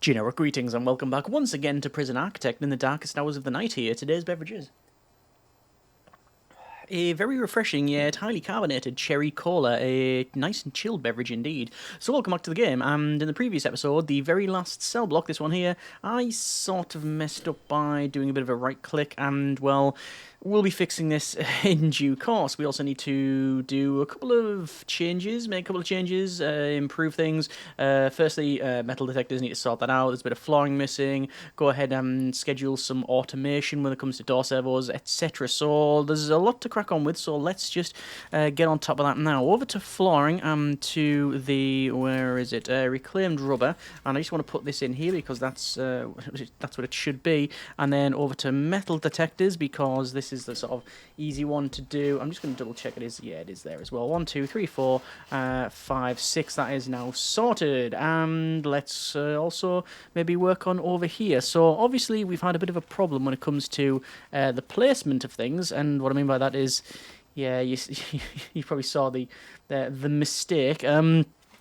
Generic greetings and welcome back once again to Prison Architect in the darkest hours of the night here. Today's beverages. A very refreshing yet highly carbonated cherry cola, a nice and chilled beverage indeed. So welcome back to the game, and in the previous episode, the very last cell block, this one here, I sort of messed up by doing a bit of a right click, and well, we'll be fixing this in due course. We also need to do a couple of changes, improve things. Firstly, metal detectors need to sort that out. There's a bit of flooring missing. Go ahead and schedule some automation when it comes to door servos, etc. So there's a lot to crack on with, so let's just get on top of that now. Over to flooring, to the, where is it, reclaimed rubber, and I just want to put this in here because that's what it should be, and then over to metal detectors because this is the sort of easy one to do. I'm just going to double check it is, yeah, it is there as well. 1, 2, 3, 4, 5, 6, that is now sorted, and let's also maybe work on over here. So obviously we've had a bit of a problem when it comes to the placement of things, and what I mean by that is, yeah, you probably saw the mistake.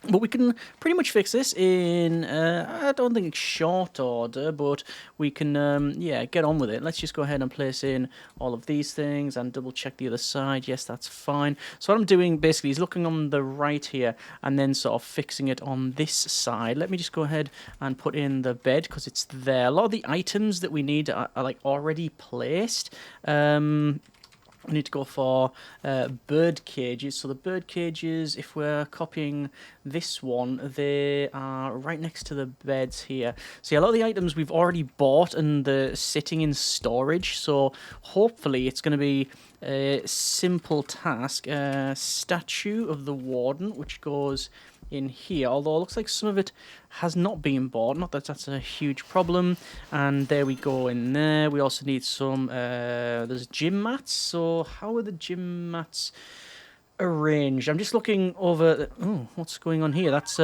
But we can pretty much fix this in, I don't think it's short order, but we can, yeah, get on with it. Let's just go ahead and place in all of these things and double check the other side. Yes, that's fine. So what I'm doing basically is looking on the right here and then sort of fixing it on this side. Let me just go ahead and put in the bed because it's there. A lot of the items that we need are like already placed. We need to go for bird cages. So the bird cages, if we're copying this one, they are right next to the beds here. So yeah, a lot of the items we've already bought and they're sitting in storage. So hopefully it's going to be a simple task. Statue of the warden, which goes in here, although it looks like some of it has not been bought. Not that that's a huge problem. And there we go in there. We also need some, there's gym mats. So how are the gym mats arranged? I'm just looking over, oh, what's going on here? That's,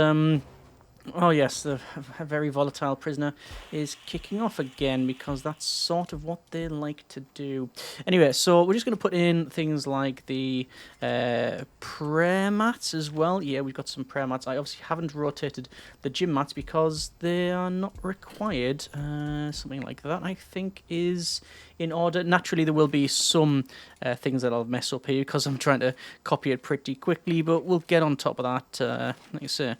oh yes, the very volatile prisoner is kicking off again because that's sort of what they like to do. Anyway, so we're just going to put in things like the prayer mats as well. Yeah, we've got some prayer mats. I obviously haven't rotated the gym mats because they are not required. Something like that, I think, is in order. Naturally, there will be some things that I'll mess up here because I'm trying to copy it pretty quickly, but we'll get on top of that, like I say.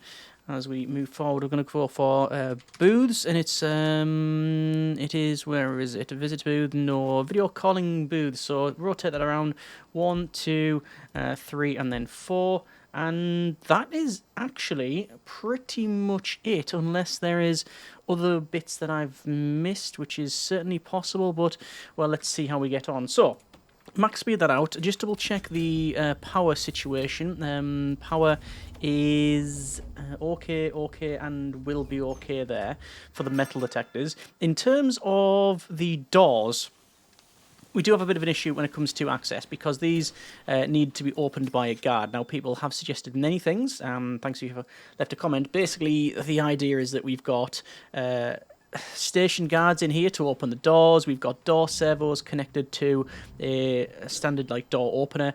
As we move forward, we're going to go for booths, and it is, where is it? A visit booth? No, video calling booth. So rotate that around 1, 2, 3, and then 4. And that is actually pretty much it, unless there is other bits that I've missed, which is certainly possible, but, well, let's see how we get on. So, max speed that out. Just double check the power situation. Power is okay, and will be okay there for the metal detectors. In terms of the doors, we do have a bit of an issue when it comes to access because these need to be opened by a guard. Now, people have suggested many things. Thanks if you've left a comment. Basically, the idea is that we've got station guards in here to open the doors. We've got door servos connected to a standard like door opener,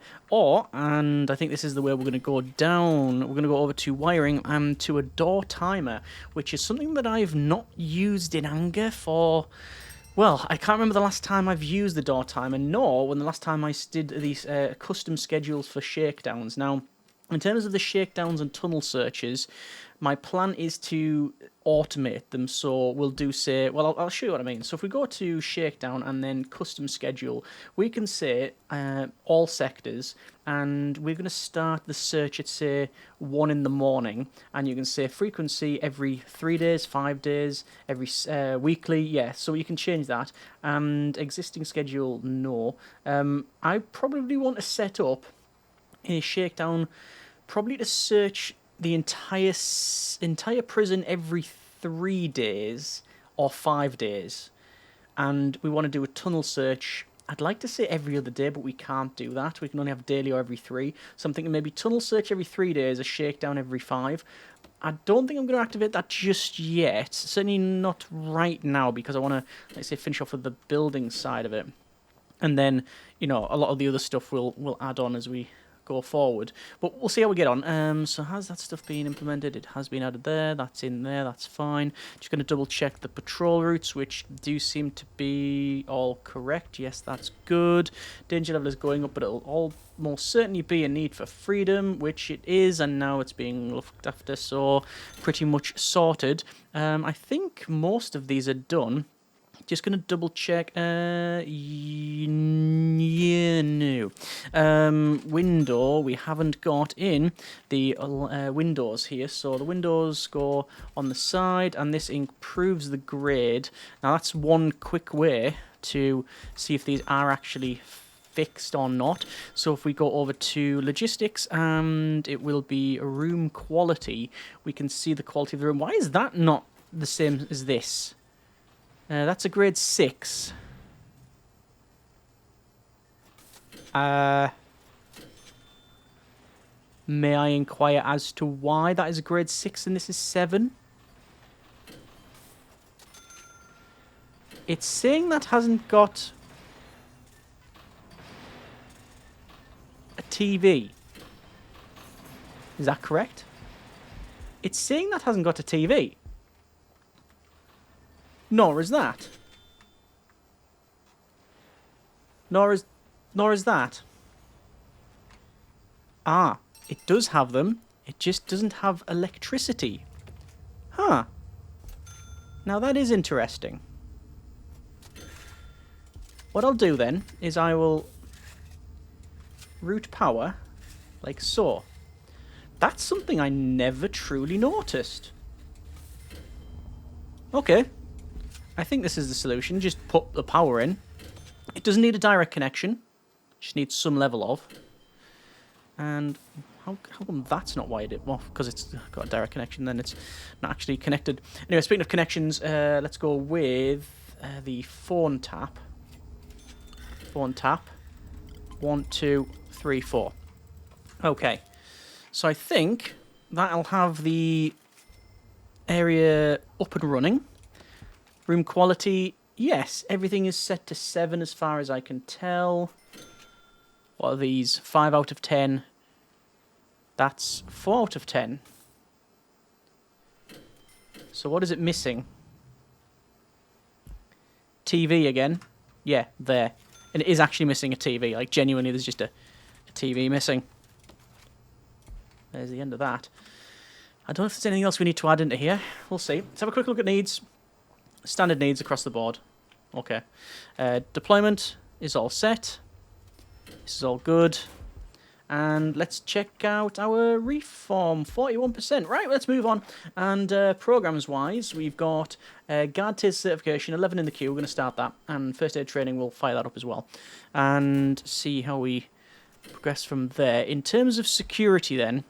and I think this is the way we're going to go down. We're going to go over to wiring and to a door timer, which is something that I've not used in anger for. Well, I can't remember the last time I've used the door timer, nor when the last time I did these custom schedules for shakedowns. Now, in terms of the shakedowns and tunnel searches, my plan is to automate them. So we'll do, say, well, I'll show you what I mean. So if we go to shakedown and then custom schedule, we can say all sectors, and we're going to start the search at, say, 1 in the morning, and you can say frequency every 3 days, 5 days, every weekly, yeah, so you can change that, and existing schedule, no. I probably want to set up a shakedown, probably to search the entire prison every 3 days or 5 days, and we want to do a tunnel search. I'd like to say every other day, but we can't do that. We can only have daily or every 3. So I'm thinking maybe tunnel search every 3 days, a shakedown every 5. I don't think I'm going to activate that just yet. Certainly not right now, because I want to, let's say, finish off with the building side of it. And then, you know, a lot of the other stuff we'll add on as we go forward. But we'll see how we get on. So has that stuff been implemented? It has been added there. That's in there. That's fine. Just going to double check the patrol routes, which do seem to be all correct. Yes, that's good. Danger level is going up, but it'll almost certainly be a need for freedom, which it is, and now it's being looked after, so pretty much sorted. I think most of these are done. Just going to double check. Yeah, no. Window, we haven't got in the windows here. So the windows go on the side, and this improves the grade. Now, that's one quick way to see if these are actually fixed or not. So if we go over to logistics, and it will be room quality, we can see the quality of the room. Why is that not the same as this? That's a grade 6. May I inquire as to why that is a grade 6 and this is 7? It's saying that hasn't got a TV. Is that correct? It's saying that hasn't got a TV. Nor is that. Nor is that. Ah, it does have them. It just doesn't have electricity. Huh. Now that is interesting. What I'll do then is I will route power like so. That's something I never truly noticed. Okay. I think this is the solution. Just put the power in. It doesn't need a direct connection. Just needs some level of. And how come that's not wired it? Well, because it's got a direct connection, then it's not actually connected. Anyway, speaking of connections, let's go with the phone tap. Phone tap. 1, 2, 3, 4. Okay. So I think that'll have the area up and running. Room quality, yes, everything is set to 7 as far as I can tell. What are these? 5 out of 10. That's 4 out of 10. So what is it missing? TV again. Yeah, there. And it is actually missing a TV. Like, genuinely, there's just a TV missing. There's the end of that. I don't know if there's anything else we need to add into here. We'll see. Let's have a quick look at needs. Standard needs across the board. Okay. Deployment is all set. This is all good. And let's check out our reform. 41%. Right, let's move on. And programs-wise, we've got Guard Taser certification, 11 in the queue. We're going to start that. And first aid training, we'll fire that up as well. And see how we progress from there. In terms of security then,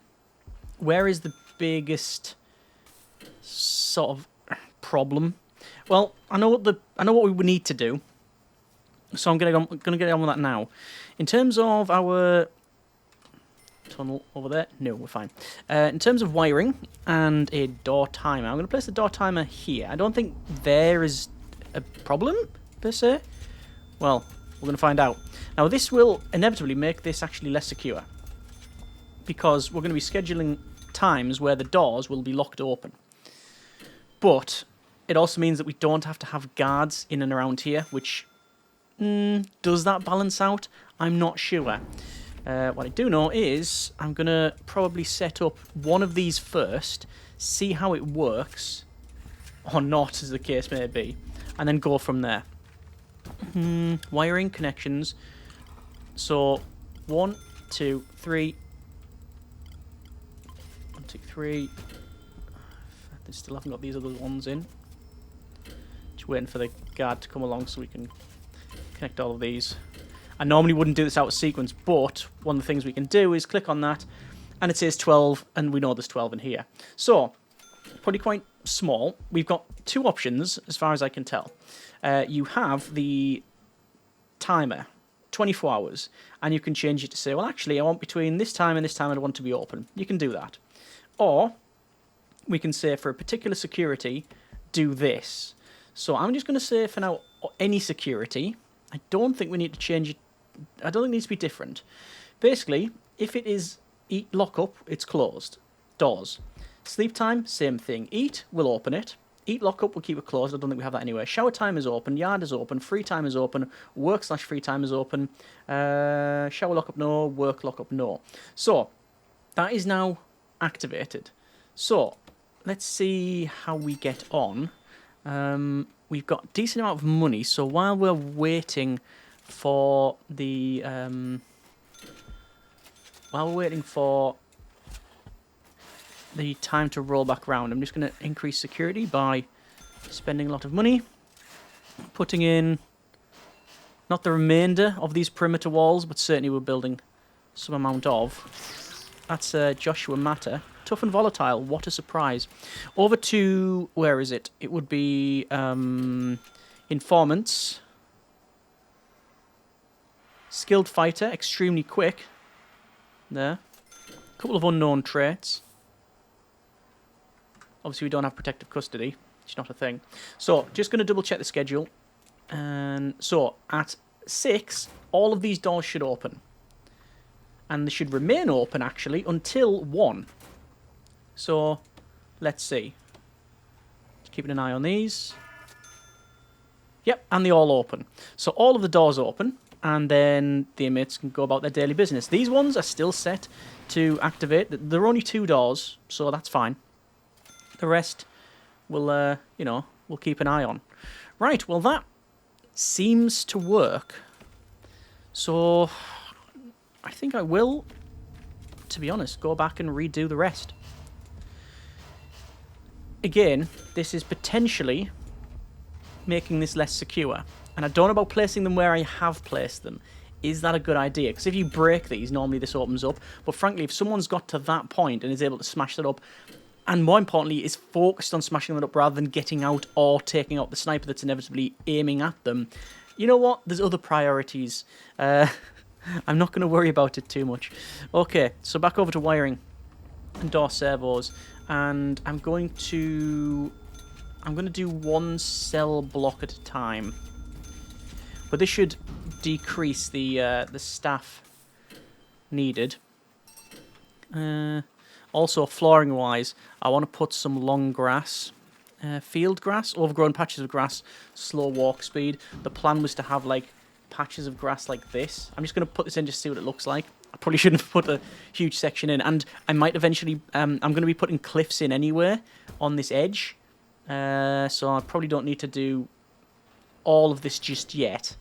where is the biggest sort of problem? Well, I know what we would need to do, so I'm going to get on with that now. In terms of our tunnel over there, no, we're fine. In terms of wiring and a door timer, I'm going to place the door timer here. I don't think there is a problem per se. Well, we're going to find out. Now, this will inevitably make this actually less secure, because we're going to be scheduling times where the doors will be locked open. But it also means that we don't have to have guards in and around here, which, does that balance out? I'm not sure. What I do know is I'm going to probably set up one of these first, see how it works, or not, as the case may be, and then go from there. Wiring connections. So, 1, 2, 3. 1, 2, 3. They still haven't got these other ones in. Just waiting for the guard to come along so we can connect all of these. I normally wouldn't do this out of sequence, but one of the things we can do is click on that, and it says 12, and we know there's 12 in here. So, probably quite small. We've got two options, as far as I can tell. You have the timer, 24 hours, and you can change it to say, well, actually, I want between this time and this time I want to be open. You can do that. Or, we can say, for a particular security, do this. So I'm just going to say, for now, any security. I don't think we need to change it. I don't think it needs to be different. Basically, if it is eat lock up, it's closed. Doors. Sleep time, same thing. Eat, we'll open it. Eat lock up, we'll keep it closed. I don't think we have that anywhere. Shower time is open. Yard is open. Free time is open. Work/free time is open. Shower lock up, no. Work lock up, no. So, that is now activated. So, let's see how we get on. We've got a decent amount of money, so while we're waiting for the time to roll back round, I'm just going to increase security by spending a lot of money, putting in not the remainder of these perimeter walls, but certainly we're building some amount of. That's Joshua Matter. Tough and volatile. What a surprise. Over to... where is it? It would be... informants. Skilled fighter. Extremely quick. There. A couple of unknown traits. Obviously, we don't have protective custody. It's not a thing. So, just going to double check the schedule. And so, at 6, all of these doors should open. And they should remain open, actually, until 1. So, let's see. Just keeping an eye on these. Yep, and they all open. So all of the doors open, and then the inmates can go about their daily business. These ones are still set to activate. There are only 2 doors, so that's fine. The rest we'll keep an eye on. Right, well that seems to work. So I think I will, to be honest, go back and redo the rest. Again, this is potentially making this less secure. And I don't know about placing them where I have placed them. Is that a good idea? Because if you break these, normally this opens up. But frankly, if someone's got to that point and is able to smash that up, and more importantly, is focused on smashing that up rather than getting out or taking out the sniper that's inevitably aiming at them, you know what? There's other priorities. I'm not going to worry about it too much. Okay, so back over to wiring and door servos. And I'm going to do 1 cell block at a time. But this should decrease the staff needed. Also, flooring wise, I want to put some long grass, field grass, overgrown patches of grass, slow walk speed. The plan was to have like patches of grass like this. I'm just going to put this in just to see what it looks like. I probably shouldn't have put a huge section in, and I might eventually, I'm going to be putting cliffs in anywhere on this edge, so I probably don't need to do all of this just yet,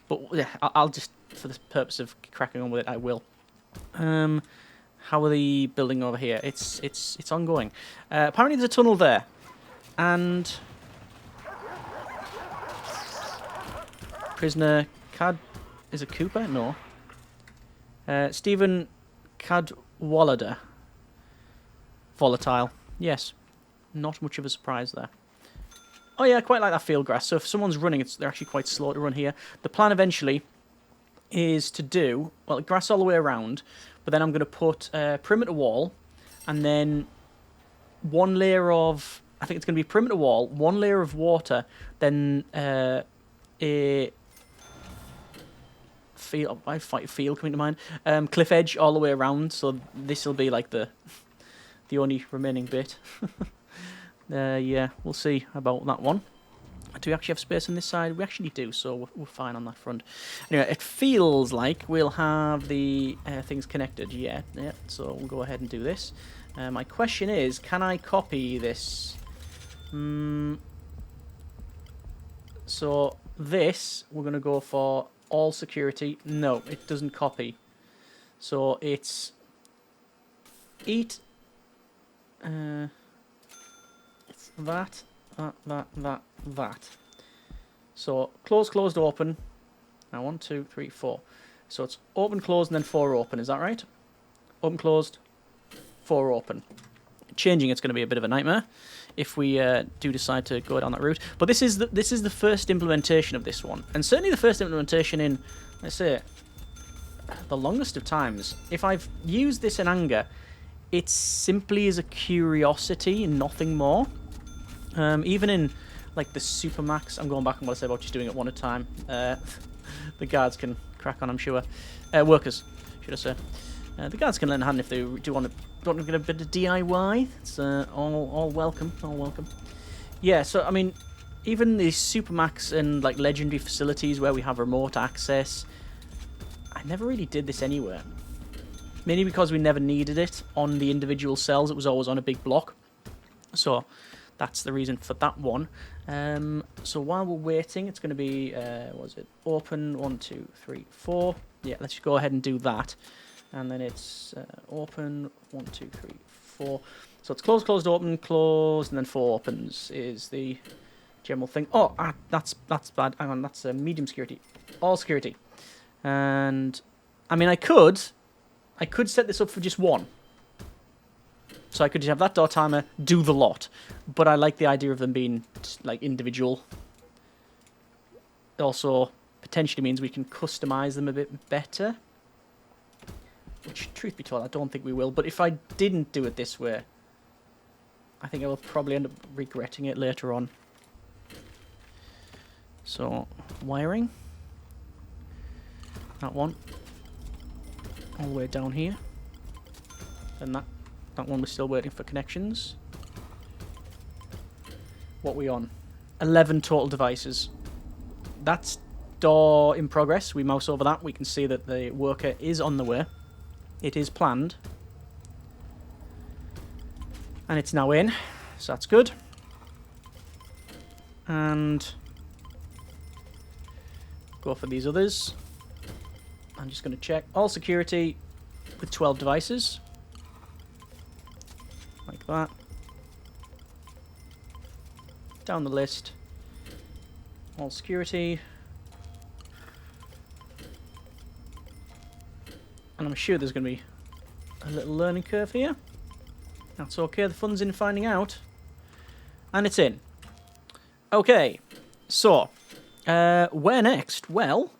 but yeah, I'll just, for the purpose of cracking on with it, I will. How are the building over here? It's ongoing. Apparently there's a tunnel there, and prisoner Cad is a Cooper? No. Stephen Cadwallader. Volatile. Yes. Not much of a surprise there. Oh yeah, I quite like that field grass. So if someone's running, they're actually quite slow to run here. The plan eventually is to do, well, grass all the way around, but then I'm going to put a perimeter wall, and then 1 layer of, I think it's going to be perimeter wall, 1 layer of water, then a field, field coming to mind, cliff edge all the way around, so this will be like the only remaining bit. Yeah, we'll see about that one. Do we actually have space on this side? We actually do, so we're fine on that front. Anyway, it feels like we'll have the things connected. Yeah, so we'll go ahead and do this. My question is, can I copy this? So this, we're going to go for all security. No, it doesn't copy. So it's eat... it's that. So close, closed, open. Now 1, 2, 3, 4. So it's open, closed, and then 4 open. Is that right? Open, closed, 4 open. Changing it's going to be a bit of a nightmare if we do decide to go down that route. But this is the first implementation of this one, and certainly the first implementation in, let's say, the longest of times. If I've used this in anger, it's simply as a curiosity and nothing more. Even in like the Supermax, I'm going back on what I said about just doing it 1 at a time. The guards can crack on, I'm sure. Workers, should I say. The guards can lend a hand if they do want to get a bit of DIY. It's all welcome, all welcome. Yeah, so I mean, even the Supermax and like legendary facilities where we have remote access, I never really did this anywhere. Mainly because we never needed it on the individual cells. It was always on a big block. So that's the reason for that one. So while we're waiting, it's going to be, what is it? Open 1, 2, 3, 4. Yeah, let's just go ahead and do that. And then it's open 1, 2, 3, 4. So it's closed, closed, open, closed, and then 4 opens is the general thing. Oh, that's bad. Hang on, that's medium security. All security. And I mean, I could set this up for just 1. So I could just have that door timer do the lot. But I like the idea of them being like individual. It also potentially means we can customize them a bit better. Which, truth be told, I don't think we will. But if I didn't do it this way, I think I will probably end up regretting it later on. So, wiring. That one. All the way down here. And that one we're still waiting for connections. What we on? 11 total devices. That's door in progress. We mouse over that. We can see that the worker is on the way. It is planned. And it's now in. So that's good. And go for these others. I'm just going to check. All security with 12 devices. Like that. Down the list. All security. And I'm sure there's going to be a little learning curve here. That's okay, the fun's in finding out. And it's in. Okay, so, where next? Well,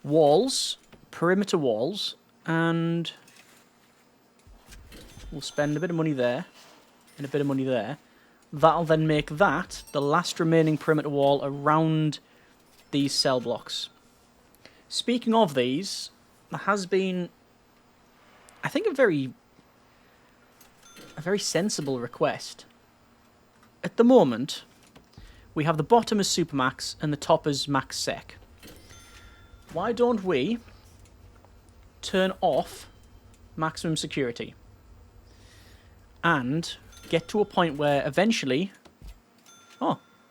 walls, perimeter walls, and we'll spend a bit of money there, and a bit of money there. That'll then make that the last remaining perimeter wall around these cell blocks. Speaking of these, there has been, I think, a very sensible request. At the moment, we have the bottom as Supermax and the top as Max Sec. Why don't we turn off maximum security and get to a point where eventually,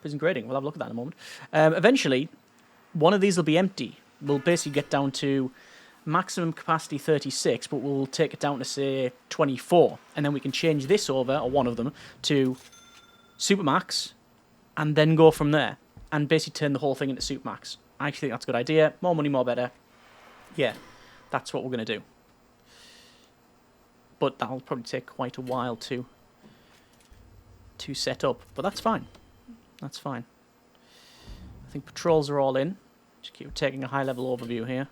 prison grading, we'll have a look at that in a moment. Eventually, one of these will be empty. We'll basically get down to maximum capacity 36, but we'll take it down to, say, 24. And then we can change this over, or one of them, to Supermax, and then go from there. And basically turn the whole thing into Supermax. I actually think that's a good idea. More money, more better. Yeah, that's what we're going to do. But that'll probably take quite a while to set up. But that's fine. That's fine. I think patrols are all in. Just keep taking a high-level overview here.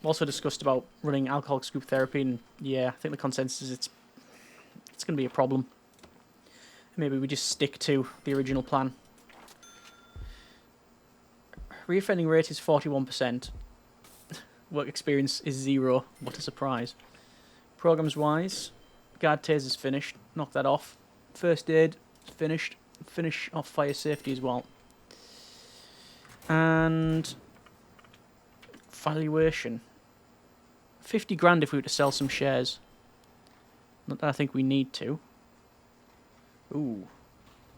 Also discussed about running alcoholic scoop therapy, and yeah, I think the consensus is it's going to be a problem. Maybe we just stick to the original plan. Reoffending rate is 41%. Work experience is 0. What a surprise. Programs wise, guard taser's finished. Knock that off. First aid finished. Finish off fire safety as well. And valuation. 50 grand if we were to sell some shares. Not that I think we need to. Ooh.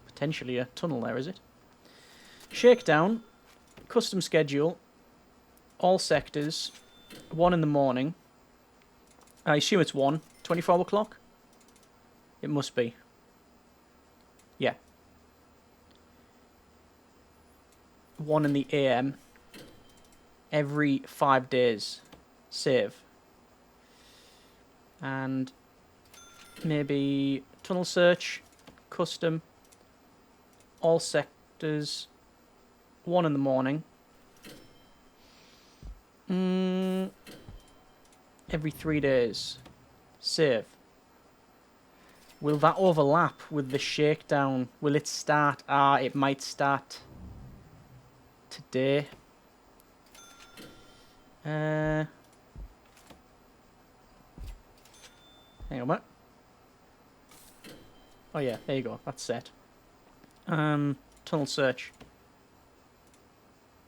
Potentially a tunnel there, is it? Shakedown. Custom schedule. All sectors. 1 in the morning. I assume it's 1. 24-hour clock? It must be. Yeah. 1 in the AM. Every 5 days. Save. And maybe tunnel search. Custom. All sectors. 1 in the morning. Every 3 days. Save. Will that overlap with the shakedown? Will it start? It might start today. Hang on, what? Oh yeah, there you go. That's set. Tunnel search.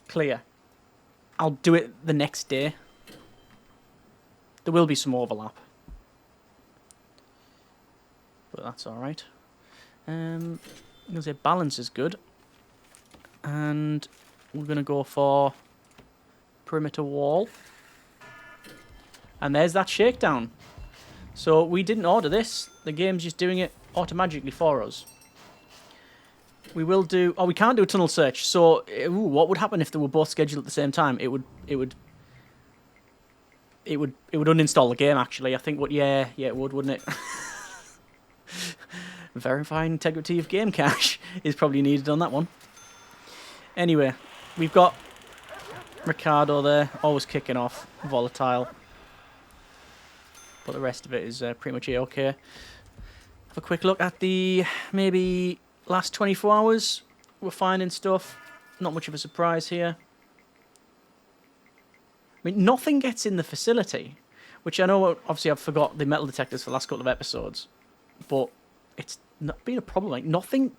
Clear. I'll do it the next day. There will be some overlap. But that's alright. I'm going to say balance is good. And we're going to go for perimeter wall. And there's that shakedown. So we didn't order this. The game's just doing it automatically for us. We will do... Oh, we can't do a tunnel search. So, what would happen if they were both scheduled at the same time? It would uninstall the game, actually. I think yeah, it would, wouldn't it? Verifying integrity of game cache is probably needed on that one. Anyway, we've got Ricardo there, always kicking off, volatile. But the rest of it is pretty much okay. Have a quick look at the maybe last 24 hours. We're finding stuff. Not much of a surprise here. I mean, nothing gets in the facility, which I know, obviously, I've forgot the metal detectors for the last couple of episodes, but it's not been a problem. Like, nothing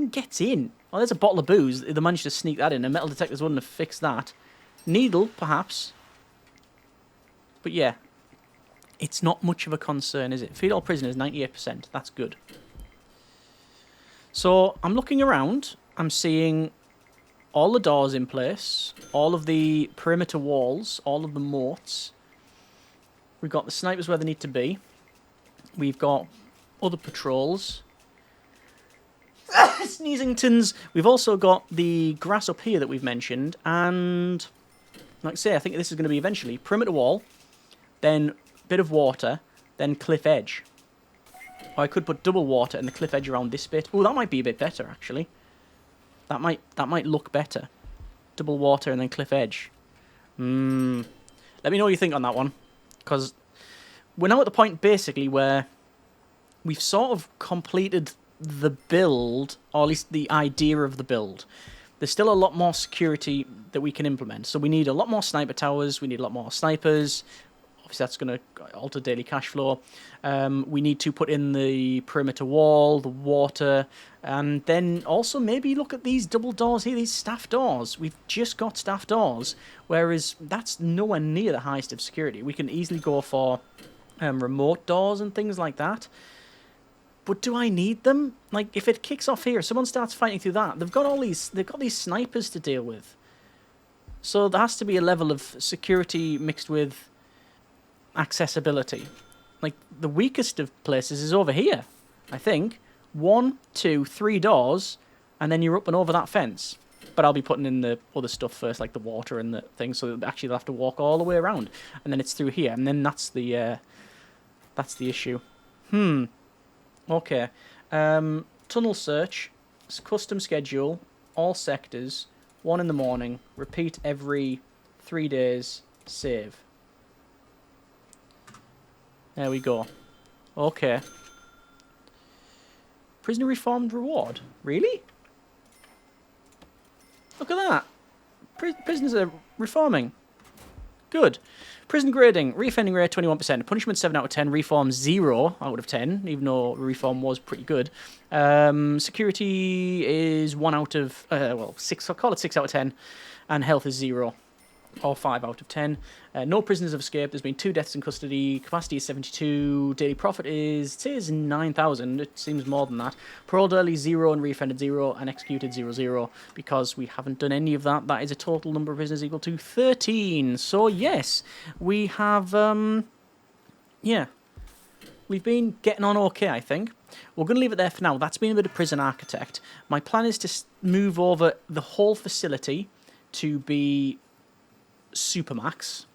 gets in. Oh, there's a bottle of booze. They managed to sneak that in, and metal detectors wouldn't have fixed that. Needle, perhaps. But yeah, it's not much of a concern, is it? Feed all prisoners, 98%. That's good. So, I'm looking around. I'm seeing all the doors in place, all of the perimeter walls, all of the moats. We've got the snipers where they need to be. We've got other patrols. Sneezingtons. We've also got the grass up here that we've mentioned. And, like I say, I think this is going to be eventually perimeter wall, then bit of water, then cliff edge. Or I could put double water and the cliff edge around this bit. Oh, that might be a bit better, actually. That might look better. Double water and then cliff edge. Let me know what you think on that one. Because we're now at the point, basically, where we've sort of completed the build, or at least the idea of the build. There's still a lot more security that we can implement. So we need a lot more sniper towers. We need a lot more snipers. Obviously, that's going to alter daily cash flow. We need to put in the perimeter wall, the water, and then also maybe look at these double doors here, these staff doors. We've just got staff doors, whereas that's nowhere near the highest of security. We can easily go for remote doors and things like that. But do I need them? Like, if it kicks off here, someone starts fighting through that. They've got these snipers to deal with. So there has to be a level of security mixed with accessibility. Like, the weakest of places is over here, I think. 1, 2, 3 doors, and then you're up and over that fence. But I'll be putting in the other stuff first, like the water and the thing, so actually they'll have to walk all the way around. And then it's through here, and then that's the issue. Okay. Tunnel search, custom schedule, all sectors, 1 in the morning, repeat every 3 days, save. There we go. Okay. Prisoner reformed reward. Really? Look at that. Prisoners are reforming. Good. Prison grading. Reoffending rate 21%. Punishment 7 out of 10. Reform 0 out of 10, even though reform was pretty good. Security is 1 out of... 6. I'll call it 6 out of 10. And health is 0. Or 5 out of 10. No prisoners have escaped. There's been 2 deaths in custody. Capacity is 72. Daily profit is, it says 9,000. It seems more than that. Paroled early 0 and reoffended 0 and executed 0. Because we haven't done any of that. That is a total number of prisoners equal to 13. So yes, we have, yeah. We've been getting on okay, I think. We're going to leave it there for now. That's been a bit of Prison Architect. My plan is to move over the whole facility to be Supermax,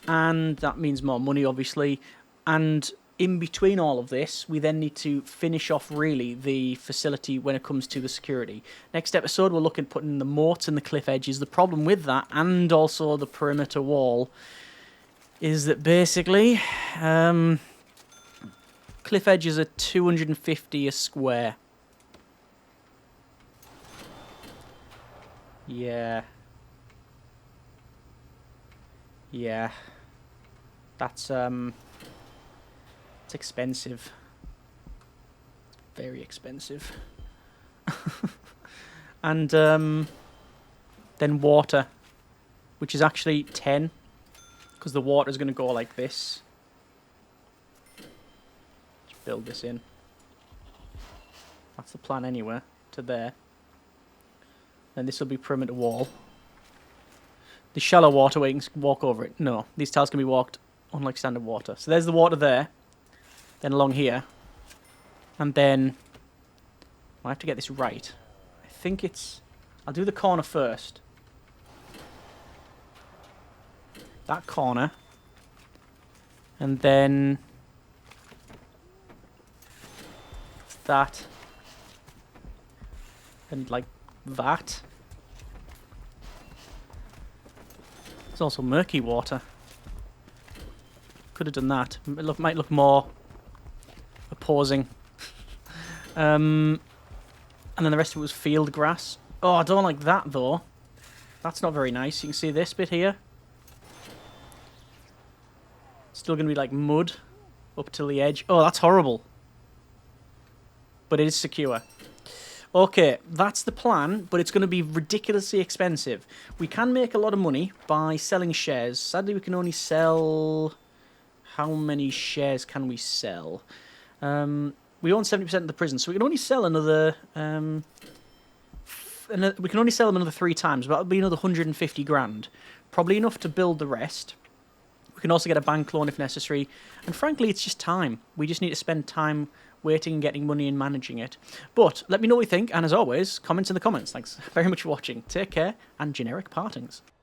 and that means more money, obviously. And in between all of this, we then need to finish off really the facility when it comes to the security. Next episode, we'll look at putting the moats and the cliff edges. The problem with that, and also the perimeter wall, is that basically cliff edges are 250 a square. Yeah, that's It's expensive. Very expensive. And then water, which is actually 10, because the water is going to go like this. Just build this in. That's the plan anyway, to there. Then this will be perimeter wall. The shallow water where you can walk over it. No, these tiles can be walked unlike standard water. So there's the water there. Then along here. And then I have to get this right. I think it's... I'll do the corner first. That corner. And then... that. And like that. There's also murky water. Could have done that. It might look more opposing. And then the rest of it was field grass. Oh, I don't like that though. That's not very nice. You can see this bit here. Still going to be like mud up till the edge. Oh, that's horrible. But it is secure. Okay, that's the plan, but it's going to be ridiculously expensive. We can make a lot of money by selling shares. Sadly, we can only sell... How many shares can we sell? We own 70% of the prison, so we can only sell another... we can only sell them another 3 times, but that'll be another 150 grand. Probably enough to build the rest. We can also get a bank loan if necessary. And frankly, it's just time. We just need to spend time waiting and getting money and managing it. But let me know what you think, and as always, comments in the comments. Thanks very much for watching. Take care, and generic partings.